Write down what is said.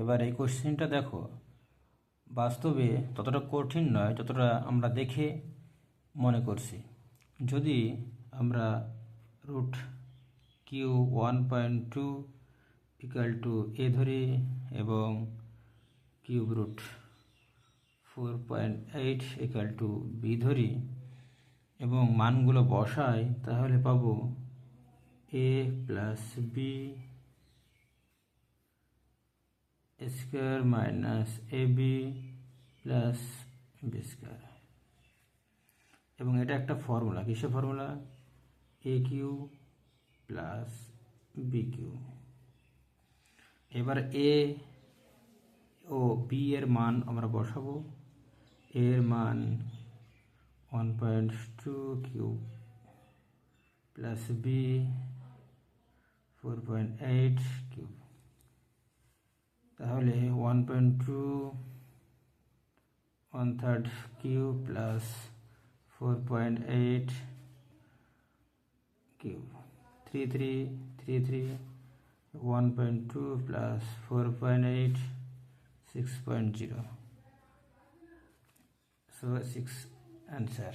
এবার এই কোশ্চেনটা দেখো, বাস্তবে ততটা কঠিন নয় যতটা আমরা দেখে মনে করছি। যদি আমরা root cube 1.2 equal to A ধরি এবং cube root 4.8 equal to B ধরি এবং মানগুলো বসাই, তাহলে পাবো A plus B square minus A B plus B square. এবং এটা একটা ফর্মুলা, কিসের formula? A cube plus B cube. এবার এ ও বি এর মান আমরা বসাবো। এর মান 1.2 কিউব প্লাস বি 4.8 কিউব। তাহলে 1.2 1/3 cube plus 4.8 cube 3 1.2 plus 4.8 6.0, so 6 answer.